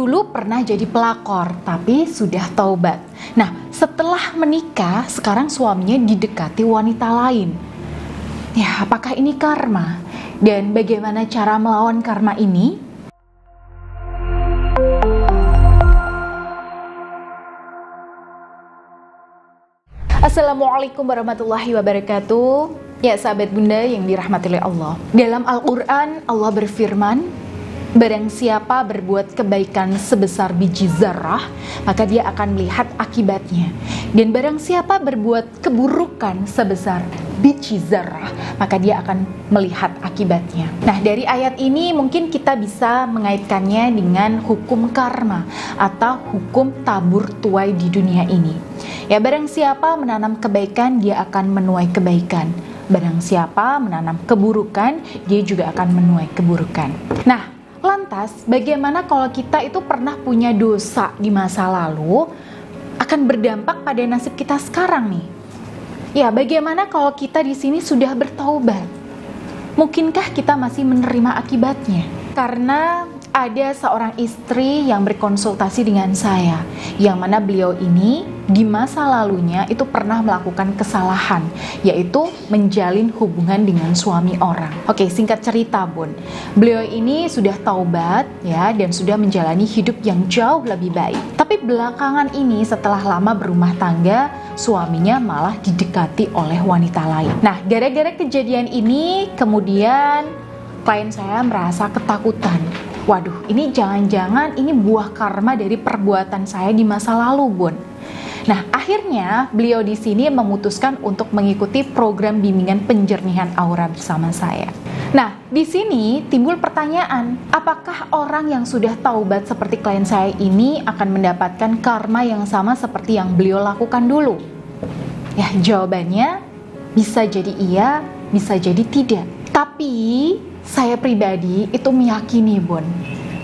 dulu pernah jadi pelakor, tapi sudah taubat. Nah, setelah menikah, sekarang suaminya didekati wanita lain. Ya, apakah ini karma? Dan bagaimana cara melawan karma ini? Assalamualaikum warahmatullahi wabarakatuh. Ya sahabat bunda yang dirahmati oleh Allah. Dalam Al-Quran Allah berfirman, barang siapa berbuat kebaikan sebesar biji zarah, maka dia akan melihat akibatnya. Dan barang siapa berbuat keburukan sebesar biji zarah, maka dia akan melihat akibatnya. Nah, dari ayat ini mungkin kita bisa mengaitkannya dengan hukum karma atau hukum tabur tuai di dunia ini. Ya, barang siapa menanam kebaikan, dia akan menuai kebaikan. Barang siapa menanam keburukan, dia juga akan menuai keburukan. Nah, lantas bagaimana kalau kita itu pernah punya dosa di masa lalu, akan berdampak pada nasib kita sekarang nih? Ya, bagaimana kalau kita di sini sudah bertaubat? Mungkinkah kita masih menerima akibatnya? Karena ada seorang istri yang berkonsultasi dengan saya, yang mana beliau ini di masa lalunya itu pernah melakukan kesalahan, yaitu menjalin hubungan dengan suami orang. Oke, singkat cerita bun, beliau ini sudah taubat ya, dan sudah menjalani hidup yang jauh lebih baik. Tapi belakangan ini setelah lama berumah tangga, suaminya malah didekati oleh wanita lain. Nah, gara-gara kejadian ini kemudian klien saya merasa ketakutan. Waduh, ini jangan-jangan ini buah karma dari perbuatan saya di masa lalu, bun. Nah, akhirnya beliau di sini memutuskan untuk mengikuti program bimbingan penjernihan aura bersama saya. Nah, di sini timbul pertanyaan, apakah orang yang sudah taubat seperti klien saya ini akan mendapatkan karma yang sama seperti yang beliau lakukan dulu? Ya, jawabannya bisa jadi iya, bisa jadi tidak. Tapi saya pribadi itu meyakini bun,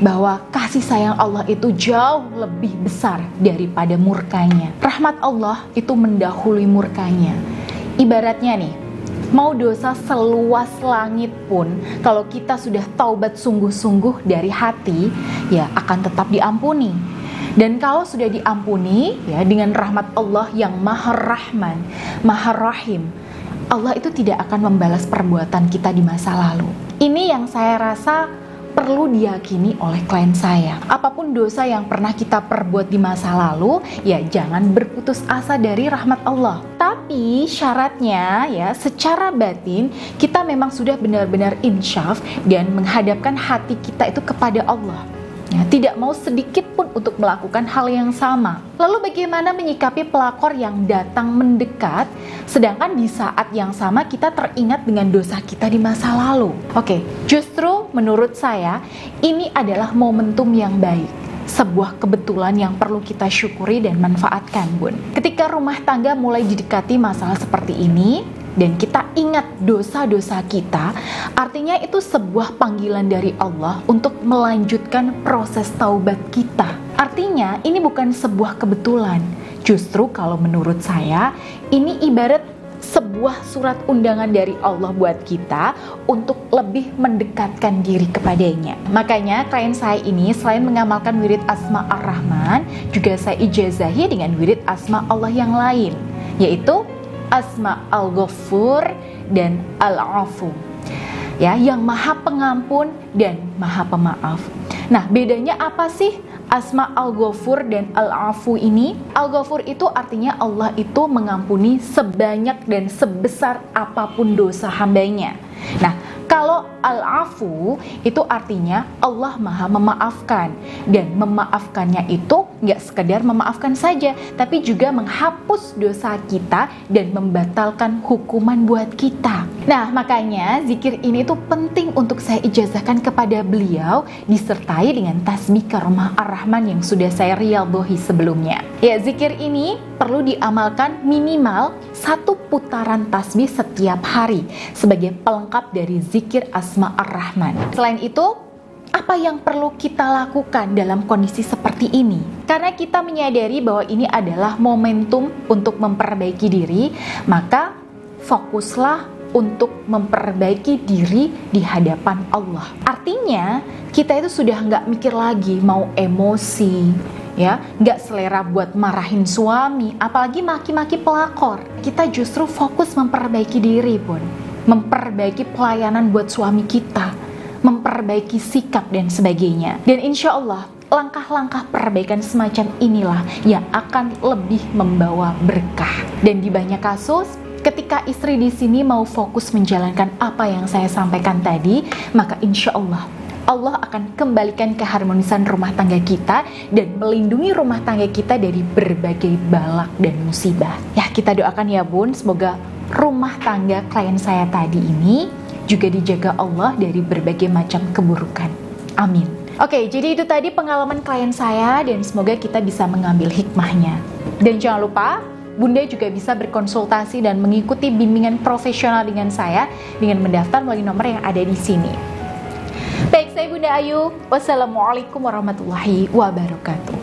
bahwa kasih sayang Allah itu jauh lebih besar daripada murkanya. Rahmat Allah itu mendahului murkanya. Ibaratnya nih, mau dosa seluas langit pun, kalau kita sudah taubat sungguh-sungguh dari hati, ya akan tetap diampuni. Dan kalau sudah diampuni, ya dengan rahmat Allah yang Maha Rahman, Maha Rahim, Allah itu tidak akan membalas perbuatan kita di masa lalu. Ini yang saya rasa perlu diyakini oleh klien saya. Apapun dosa yang pernah kita perbuat di masa lalu, ya jangan berputus asa dari rahmat Allah. Tapi syaratnya ya secara batin kita memang sudah benar-benar insyaf dan menghadapkan hati kita itu kepada Allah. Ya, tidak mau sedikit pun untuk melakukan hal yang sama. Lalu bagaimana menyikapi pelakor yang datang mendekat, sedangkan di saat yang sama kita teringat dengan dosa kita di masa lalu? Oke, justru menurut saya ini adalah momentum yang baik. Sebuah kebetulan yang perlu kita syukuri dan manfaatkan, bun. Ketika rumah tangga mulai didekati masalah seperti ini, dan kita ingat dosa-dosa kita, artinya itu sebuah panggilan dari Allah untuk melanjutkan proses taubat kita. Artinya ini bukan sebuah kebetulan. Justru kalau menurut saya, ini ibarat sebuah surat undangan dari Allah buat kita untuk lebih mendekatkan diri kepadanya. Makanya klien saya ini selain mengamalkan wirid Asma Ar-Rahman, juga saya ijazahi dengan wirid Asma Allah yang lain, yaitu Asma Al-Ghafur dan Al-Afu, ya, yang maha pengampun dan maha pemaaf. Nah, bedanya apa sih Asma Al-Ghafur dan Al-Afu ini? Al-Ghafur itu artinya Allah itu mengampuni sebanyak dan sebesar apapun dosa hambanya. Nah, kalau Al-Afu itu artinya Allah maha memaafkan, dan memaafkannya itu nggak sekedar memaafkan saja, tapi juga menghapus dosa kita dan membatalkan hukuman buat kita. Nah, makanya zikir ini tuh penting untuk saya ijazahkan kepada beliau, disertai dengan tasbih Karomah Ar-Rahman yang sudah saya riyadhohi sebelumnya. Ya, zikir ini perlu diamalkan minimal 1 putaran tasbih setiap hari sebagai pelengkap dari zikir Asma Ar-Rahman. Selain itu, apa yang perlu kita lakukan dalam kondisi seperti ini? Karena kita menyadari bahwa ini adalah momentum untuk memperbaiki diri, maka fokuslah untuk memperbaiki diri di hadapan Allah. Artinya kita itu sudah nggak mikir lagi mau emosi, ya, nggak selera buat marahin suami, apalagi maki-maki pelakor. Kita justru fokus memperbaiki diri pun, memperbaiki pelayanan buat suami kita, memperbaiki sikap dan sebagainya. Dan insya Allah langkah-langkah perbaikan semacam inilah yang akan lebih membawa berkah. Dan di banyak kasus, ketika istri di sini mau fokus menjalankan apa yang saya sampaikan tadi, maka insya Allah Allah akan kembalikan keharmonisan rumah tangga kita dan melindungi rumah tangga kita dari berbagai balak dan musibah. Ya, kita doakan ya Bun, semoga rumah tangga klien saya tadi ini juga dijaga Allah dari berbagai macam keburukan. Amin. Oke, jadi itu tadi pengalaman klien saya dan semoga kita bisa mengambil hikmahnya. Dan jangan lupa, Bunda juga bisa berkonsultasi dan mengikuti bimbingan profesional dengan saya dengan mendaftar melalui nomor yang ada di sini. Baik, saya Bunda Ayu. Wassalamualaikum warahmatullahi wabarakatuh.